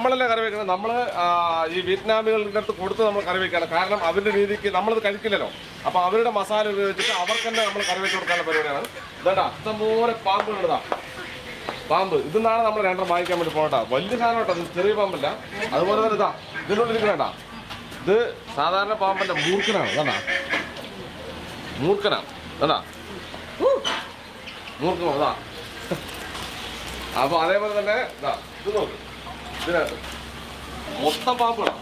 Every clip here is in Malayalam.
നമ്മളല്ല കറി വെക്കുന്നത്. നമ്മൾ ഈ വിയറ്റ്നാമികളുടെ അടുത്ത് കൊടുത്ത് നമ്മൾ കറി വെക്കുകയാണ്. കാരണം അവരുടെ രീതിക്ക് നമ്മളത് കഴിക്കില്ലല്ലോ. അപ്പോൾ അവരുടെ മസാല ഉപയോഗിച്ചിട്ട് അവർക്ക് തന്നെ നമ്മൾ കറി വെച്ച് കൊടുക്കാനുള്ള പരിപാടിയാണ്. ഇതാ ഇഷ്ടംപോലെ പാമ്പുകളുണ്ടാ. പാമ്പ് ഇതെന്നാണ് നമ്മൾ രണ്ടെണ്ണം വാങ്ങിക്കാൻ വേണ്ടി പോകട്ടാ. വലിയ സാധനം കേട്ടോ, ഇത് ചെറിയ പാമ്പല്ല. അതുപോലെ തന്നെ ഇതാ ഇതിനുള്ളിരിക്കണേട്ടാ, ഇത് സാധാരണ പാമ്പല്ല, മൂർഖനാണ്. ഇതാ മൂർഖനാണ്, ഇതാ മൂർഖനോ ഇതാ. അപ്പോൾ അതേപോലെ തന്നെ ഇതാ ഇത് നോക്ക്, ഇതിനകത്ത് മൊത്തം പാമ്പുകളാണ്.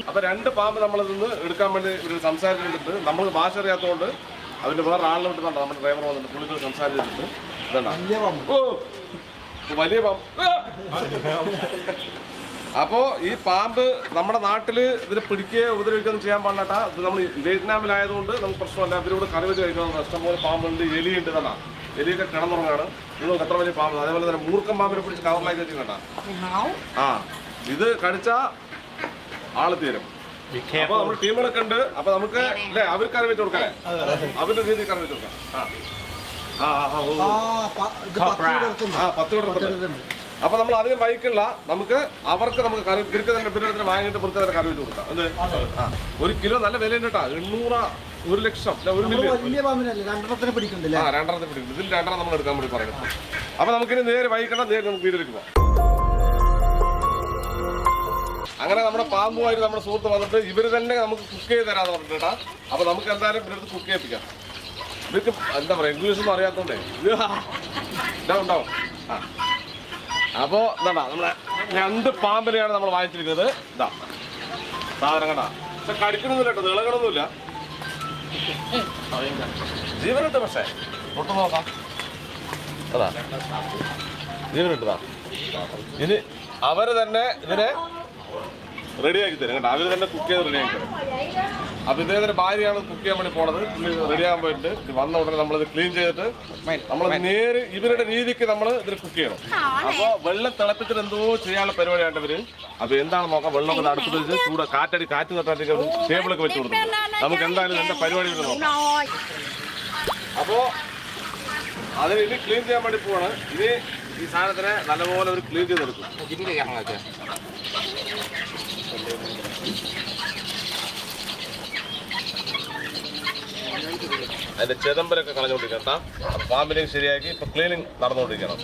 അപ്പൊ രണ്ട് പാമ്പ് നമ്മളിന്ന് എടുക്കാൻ വേണ്ടി ഒരു സംസാരിച്ചിട്ടുണ്ട്. നമ്മൾ ഭാഷ അറിയാത്തതുകൊണ്ട് അതിന്റെ വേറെ ആളിനെ വിട്ടുന്നുണ്ടോ, നമ്മുടെ ഡ്രൈവർ വന്നിട്ട് പുള്ളിക്ക് സംസാരിച്ചിട്ടുണ്ട്. ഓ വലിയ പാമ്പ്. അപ്പോ ഈ പാമ്പ് നമ്മുടെ നാട്ടില് ഇതിനെ പിടിക്കുകയോ ഉപദ്രവിക്കുകയൊന്നും ചെയ്യാൻ പാടില്ലാട്ടാ. ഇത് നമ്മൾ വിയറ്റ്നാമിലായതുകൊണ്ട് നമുക്ക് പ്രശ്നമല്ല. അവരോട് കറി വെച്ച് കഴിക്കണം. ഇഷ്ടംപോലെ പാമ്പുണ്ട്, എലിയുണ്ട്. തന്നെ എലിയൊക്കെ കിടന്നുറങ്ങാണ്. നിങ്ങൾ എത്ര വലിയ പാമ്പ്. അതേപോലെ തന്നെ മൂർഖൻ പാമ്പിനെ പിടിച്ച് കവറിലാക്കി വെച്ച് കേട്ടാ. ആ ഇത് കടിച്ചാ ആള് തീരും. അപ്പൊ നമ്മൾ ടീമുകളൊക്കെ ഉണ്ട്. അപ്പൊ നമുക്ക് അല്ലേ അവർക്ക് കറി വെച്ച് കൊടുക്കാം, അവരുടെ രീതിയിൽ കറി വെച്ച് കൊടുക്കാം. അപ്പൊ നമ്മൾ അധികം വൈകില്ല. നമുക്ക് കറി തന്നെ വാങ്ങിയിട്ട് പുറത്ത് തന്നെ കറി വെച്ച് കൊടുക്കാം. എന്ത് 1 കിലോ നല്ല വിലയുണ്ട് കേട്ടോ. 800, 1 ലക്ഷം, 1 മില്യൺ. 2 പിടിക്കുന്നുണ്ട്. ഇതിൽ 2 നമ്മൾ എടുക്കാൻ വേണ്ടി പറയുന്നത്. അപ്പൊ നമുക്കിനി നേരെ വൈകിക്കണം. നേരെ നമുക്ക് വീട്ടിലേക്ക് പോവാം. അങ്ങനെ നമ്മുടെ പാമ്പുമായിട്ട് നമ്മുടെ സുഹൃത്ത് വന്നിട്ട് ഇവര് തന്നെ നമുക്ക് കുക്ക് ചെയ്ത് തരാന്ന് പറഞ്ഞിട്ട് കേട്ടാ. അപ്പൊ നമുക്ക് എന്തായാലും ഇവരുടെ കുക്ക് ചെയ്യിപ്പിക്കാം. ഇവർക്ക് എന്താ പറയാ, ഇംഗ്ലീഷൊന്നും അറിയാത്തോണ്ടേ ഉണ്ടാവും. അപ്പോ എന്താ നമ്മളെ 2 പാമ്പിനെയാണ് നമ്മൾ വാങ്ങിച്ചിരിക്കുന്നത്. ഇതാ സാധനം കണ്ടാ. പക്ഷെ കടിക്കണമെന്നില്ല കേട്ടോ, ഇളകണമെന്നില്ല. ജീവനുണ്ട്, പക്ഷേ തൊട്ട് നോക്കാം. അതാ ജീവനുണ്ടതാ. ഇനി അവര് തന്നെ ഇതിനെ റെഡിയാക്കി തരും കേട്ടോ. അവര് തന്നെ കുക്ക് ചെയ്ത് റെഡിയാക്കി തരും. അപ്പൊ ഇദ്ദേഹത്തിന്റെ ഭാര്യയാണ് കുക്ക് ചെയ്യാൻ വേണ്ടി പോണത്. റെഡിയാകാൻ പോയിട്ട് വന്ന ഉടനെ നമ്മളിത് ക്ലീൻ ചെയ്തിട്ട് നമ്മൾ നേരെ ഇവരുടെ രീതിക്ക് നമ്മൾ ഇതിൽ കുക്ക് ചെയ്യണം. അപ്പൊ വെള്ളം തിളപ്പിച്ചിട്ട് എന്തോ ചെയ്യാനുള്ള പരിപാടിയായിട്ട് ഇവര്. അപ്പൊ എന്താണെന്ന് നോക്കാം. വെള്ളമൊക്കെ അടുത്ത് വെച്ച് ചൂട് കാറ്റ് തട്ടാറ്റേക്ക് ടേബിളൊക്കെ വെച്ച് കൊടുക്കും. നമുക്ക് എന്തായാലും എന്റെ പരിപാടി നോക്കാം. അപ്പോ അതിന് ഇനി ക്ലീൻ ചെയ്യാൻ വേണ്ടി പോവാണ്. ഇനി ഈ സാധനത്തിനെ നല്ലപോലെ ഒരു ക്ലീൻ ചെയ്തെടുക്കും. അതിന്റെ ചെതമ്പലൊക്കെ കളഞ്ഞുകൊണ്ടിരിക്കണം. പാമ്പിനെയും ശരിയാക്കി ഇപ്പൊ cleaning നടന്നുകൊണ്ടിരിക്കണം.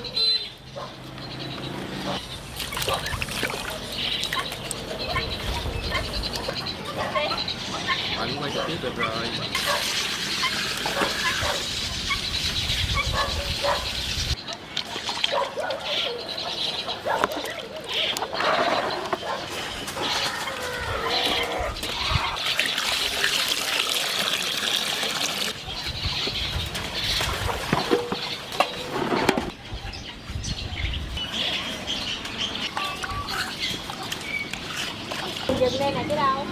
Dừng lên là chứ đâu.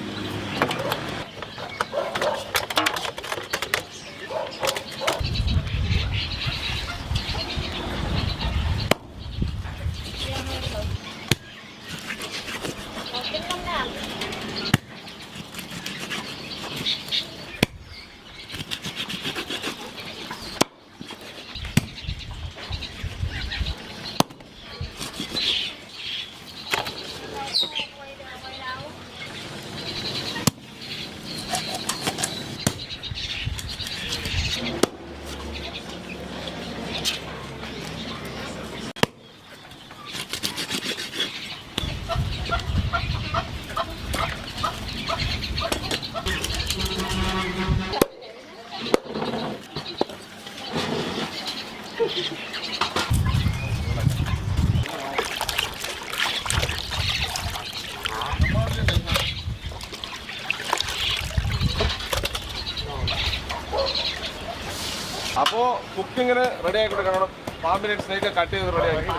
അപ്പോൾ കുക്കിങ്ങിന് റെഡി ആക്കി കൊടുക്കണം. പാമ്പിനെ സ്നേക്ക് കട്ട് ചെയ്ത് റെഡിയാക്കി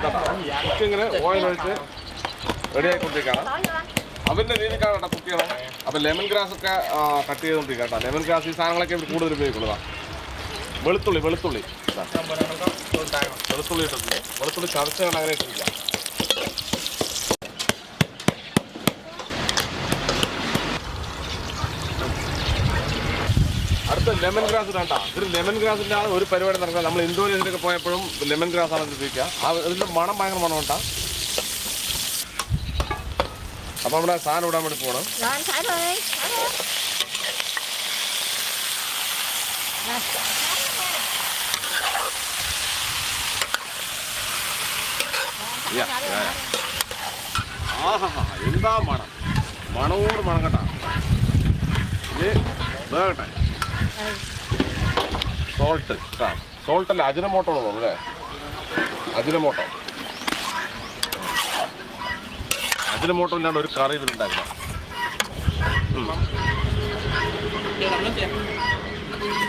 കുക്കിങ്ങിന് ഓയിൽ ഒഴിച്ച് റെഡിയാക്കിക്കൊണ്ടിരിക്കുകയാണ്. അവരുടെ രീതിക്കാണ് കേട്ടോ കുക്ക് ചെയ്യണം. അപ്പോൾ ലെമൺ ഗ്രാസ് ഒക്കെ കട്ട് ചെയ്തുകൊണ്ടിരിക്കുക കേട്ടോ. ലെമൺ ഗ്രാസ് ഈ സാധനങ്ങളൊക്കെ ഇവർ കൂടുതൽ ഉപയോഗിക്കുന്നതാണ്. വെളുത്തുള്ളി ഇട്ടിട്ടുണ്ട്. വെളുത്തുള്ളി ചതച്ചാണ് അങ്ങനെ ഇട്ടിരിക്കുക. അടുത്ത ലെമൺ ഗ്രാസ് ഇടാണ്ടാ. ഇത് ലെമൺ ഗ്രാസിൻ്റെയാണ് ഒരു പരിപാടി നടക്കുന്നത്. നമ്മൾ ഇന്തോനേഷ്യയിലൊക്കെ പോയപ്പോഴും ലെമൺ ഗ്രാസ് ആണ് ഉപയോഗിക്കുക. ഇതിൻ്റെ മണം ഭയങ്കര മണം ഉണ്ടാ. അപ്പം നമ്മുടെ സാധനം ഇടാൻ വേണ്ടി പോകണം. Rồi anh thả thôi. ആഹാ എന്താ മണം, മണവോട് മണം കേട്ടാ. ഇത് വേകട്ടെ. സോൾട്ട് കേട്ടാ. സോൾട്ടല്ല, അജിനമോട്ടോ തോന്നുന്നു അല്ലേ? അജിനമോട്ടോ ഇല്ലാണ്ട് ഒരു കറി ഇതിലുണ്ടായിരുന്നു.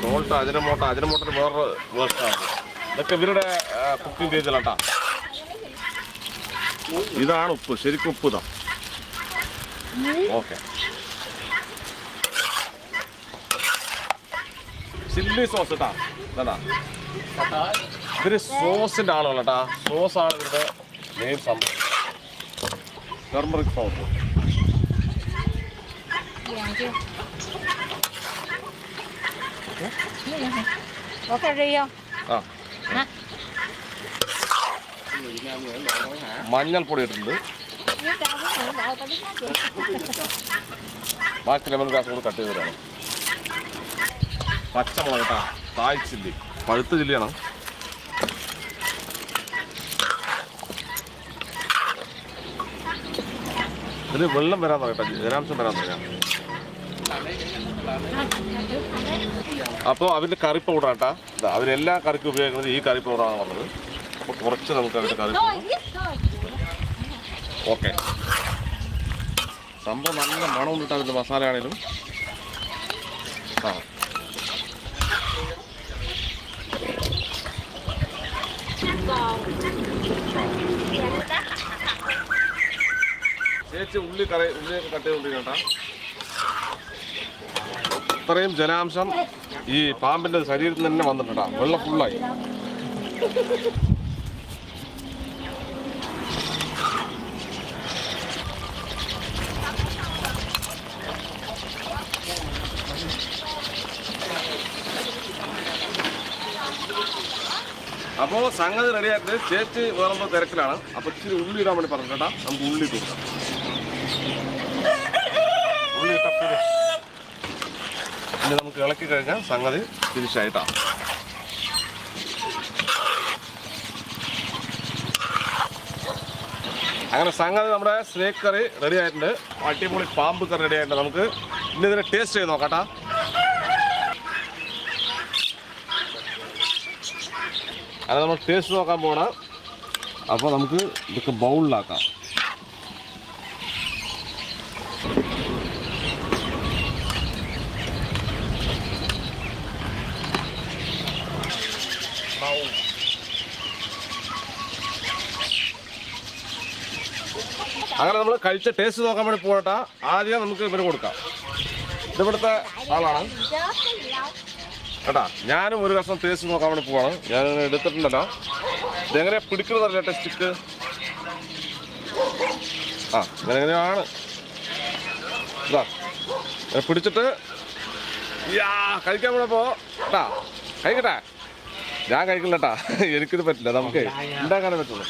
സോൾട്ട്, അജിനമോട്ടോന് വേറൊരു വേർഷനാണ്. ഇതൊക്കെ ഇവരുടെ കുക്കിംഗ് രീതിയിലാട്ടാ. ഇതാണ് ഉപ്പ്, ശരിക്കും ഉപ്പ് ഇതാ. ഓക്കെ, ചില്ലി സോസ് കേട്ടാ. ഇതാ ഇവര് സോസിന്റെ ആളുകളാട്ടാ. സോസാണ് ഇവരുടെ മെയിൻ സംഭവം. Turmeric sauce. Vàng chưa? Có cà ri không? ആ, Hả? മഞ്ഞൾപ്പൊടി ഇട്ടിട്ടുണ്ട്. Biết đâu biết người bộ tao biết hết vậy. ബാക്കി ലെമൺ ഗ്രാസ് കൂടെ കട്ട് ചെയ്ത് തരാം. പച്ചമുളക് കേട്ടാ, തായ് ചില്ലി, പഴുത്ത ചില്ലിയാണ്. ഇതിന് വെള്ളം വരാൻ പറയട്ടെ, ജലാംശം വരാൻ പറയാം. അപ്പോൾ അവരുടെ കറി പൗഡർ കേട്ടാ. അവരെല്ലാ കറിക്കും ഉപയോഗിക്കുന്നത് ഈ കറി പൗഡറാണ് പറഞ്ഞത്. അപ്പോൾ കുറച്ച് നമുക്ക് അവരുടെ കറി ഓക്കെ. സംഭവം നല്ല മണം കിട്ടാൻ അതിൻ്റെ മസാല ആണെങ്കിലും. ആ, ചേച്ചി ഉള്ളിയൊക്കെ കട്ട് ചെയ്തുകൊണ്ടിരിക്കട്ടാ. ഇത്രയും ജലാംശം ഈ പാമ്പിൻ്റെ ശരീരത്തിൽ തന്നെ വന്നിട്ടാ. വെള്ളം ഫുള്ളായി. അപ്പോൾ സംഗതി റെഡിയായിട്ട് ചേച്ചി വേറെ തിരക്കിലാണ്. അപ്പോൾ ഇച്ചിരി ഉള്ളി ഇടാൻ വേണ്ടി പറഞ്ഞു കേട്ടാ. നമുക്ക് ഉള്ളി കൊടുക്കാം. ഉള്ളി ഇട്ടപ്പോൾ ഇനി നമുക്ക് ഇളക്കി കഴിഞ്ഞാൽ സംഗതി ഫിനിഷായിട്ടാണ്. അങ്ങനെ സംഗതി നമ്മുടെ സ്നേക്ക് കറി റെഡി ആയിട്ടുണ്ട്. അടിപൊളി പാമ്പ് കറി റെഡി ആയിട്ടുണ്ട്. നമുക്ക് ഇനി ഇതിനെ ടേസ്റ്റ് ചെയ്ത് നോക്കാട്ടാ. അത് നമ്മൾ ടേസ്റ്റ് നോക്കാൻ പോകണം. അപ്പോൾ നമുക്ക് ഇതൊക്കെ ബൗളിലാക്കാം. അങ്ങനെ നമ്മൾ കഴിച്ച ടേസ്റ്റ് നോക്കാൻ വേണ്ടി പോകട്ടാ. ആദ്യം നമുക്ക് ഇവന് കൊടുക്കാം. ഇതിവിടുത്തെ ആളാണ് കേട്ടാ. ഞാനും ഒരു കഷ്ണം ടേസ്റ്റ് നോക്കാൻ വേണ്ടി പോവാണ്. ഞാൻ എടുത്തിട്ടുണ്ടല്ലോ. ഇതെങ്ങനെ പിടിക്കുന്നതല്ലേ സ്റ്റിക്ക്. ആ, ഇതെങ്ങനെയാണ് ഇതാ പിടിച്ചിട്ട് കഴിക്കാൻ പോണപ്പോ കേട്ടാ. കഴിക്കട്ടെ. ഞാൻ കഴിക്കില്ല കേട്ടാ. എനിക്കിത് പറ്റില്ല. നമുക്ക് ഉണ്ടാക്കാനേ പറ്റുള്ളൂ.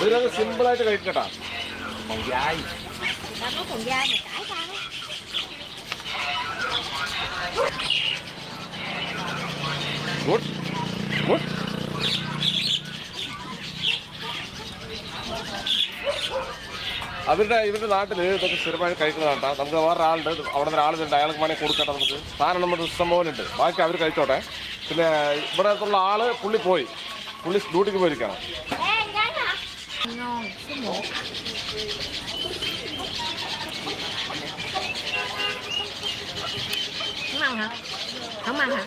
ഇതിനത് സിമ്പിളായിട്ട് കഴിക്കട്ടാ. Good good. ഇവരുടെ നാട്ടിൽ ഇതൊക്കെ സ്ഥിരമായി കഴിക്കുന്നതാട്ടാ. നമുക്ക് വേറെ ആളുണ്ട്, അവിടെ നിന്ന് ഒരാളുണ്ട്, അയാൾക്ക് വേണമെങ്കിൽ കൊടുക്കട്ടെ. നമുക്ക് സാധനം നമ്മുടെ ഇഷ്ടം പോലെ ഉണ്ട്. ബാക്കി അവർ കഴിച്ചോട്ടെ. പിന്നെ ഇവിടെ അടുത്തുള്ള ആള് പുള്ളി ഡ്യൂട്ടിക്ക് പോയിരിക്കണം. Không ăn hả?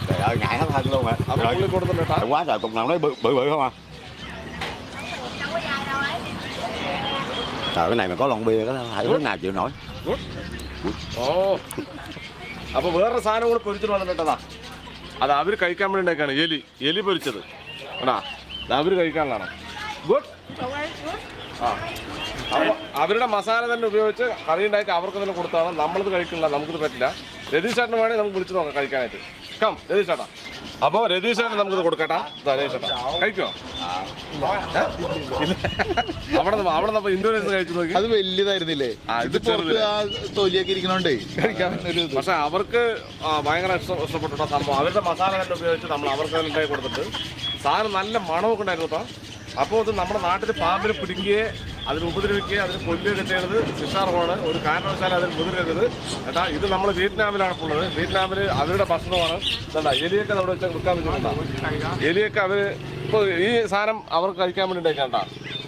Trời ơi, ngại hết thân luôn hả? Rồi, quá trời, cục nào nói bự không à? Trời, cái này mà có lon bia đó, hãy lúc nào chịu nổi. ഓ, അപ്പോൾ വേറൊരു സാധനം കൂടെ പൊരിച്ചിട്ട് വന്നിട്ടാ. അത് അവർ കഴിക്കാൻ വേണ്ടി ഉണ്ടാക്കിയാണ് എലി പൊരിച്ചത് ആണോ അത് അവർ കഴിക്കാനുള്ളതാണ് ഗുഡ് ആ അപ്പോൾ അവരുടെ മസാല തന്നെ ഉപയോഗിച്ച് കറി ഉണ്ടാക്കി അവർക്ക് തന്നെ കൊടുത്താണ് നമ്മളിത് കഴിക്കില്ല നമുക്കിത് പറ്റില്ല രതീഷ് ചേട്ടന് വേണമെങ്കിൽ നമുക്ക് വിളിച്ചു നോക്കാം കഴിക്കാനായിട്ട് കം രതീഷ് ചേട്ടാ അപ്പോൾ രതീഷ് ചേട്ടൻ നമുക്കിത് കൊടുക്കട്ടാ രതീഷ് ചേട്ടാ കഴിക്കുമോ അവിടെ നമ്മൾ ഇൻഡോനേഷ്യ കഴിച്ചു നോക്കി അത് വലിയതായിരുന്നില്ലേ ഇത് ചെറുത് തൊലിയൊക്കെ ഇരിക്കണോണ്ടേ കഴിക്കാൻ പക്ഷെ അവർക്ക് ഭയങ്കര ഇഷ്ടപ്പെട്ടിട്ട സംഭവം അവരുടെ മസാല തന്നെ ഉപയോഗിച്ച് നമ്മൾ അവർക്ക് തന്നെ ഉണ്ടാക്കി കൊടുത്തിട്ട് സാധനം നല്ല മണമൊക്കെ ഉണ്ടായിരുന്നു കേട്ടോ അപ്പോൾ ഇത് നമ്മുടെ നാട്ടിൽ പാമ്പിനെ പിടിക്കുകയെ അതിന് ഉപദ്രവിക്കുകയും അതിന് കൊല്ലുകയൊക്കെ ചെയ്യുന്നത് ശിക്ഷാർഹമാണ് ഒരു കാരണവശാലും അതിന് മുതിരരുത് കേട്ടാ ഇത് നമ്മൾ വിയറ്റ്നാമിലാണ് ഇപ്പോൾ ഉള്ളത് വിയറ്റ്നാമിൽ അവരുടെ ഭക്ഷണമാണ് എന്താ എലിയൊക്കെ അവിടെ വെച്ചാൽ വിൽക്കാൻ വെച്ചിട്ടുണ്ടാകും എലിയൊക്കെ അവർ ഇപ്പോൾ ഈ സാധനം അവർക്ക് കഴിക്കാൻ വേണ്ടി ഉണ്ടാക്കേണ്ട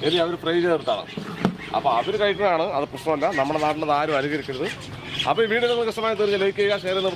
എലി അവർ ഫ്രൈ ചെയ്തെടുത്താണ് അപ്പോൾ അവർ കഴിക്കുന്നതാണ് അത് പ്രശ്നമല്ല നമ്മുടെ നാട്ടിൽ നിന്ന് ആരും അനുകരിക്കരുത് അപ്പോൾ ഈ വീഡിയോ നിങ്ങൾക്ക് ഇഷ്ടമായി തീർച്ചയായും ലൈക്ക് ചെയ്യുക ഷെയർ ചെയ്യുന്ന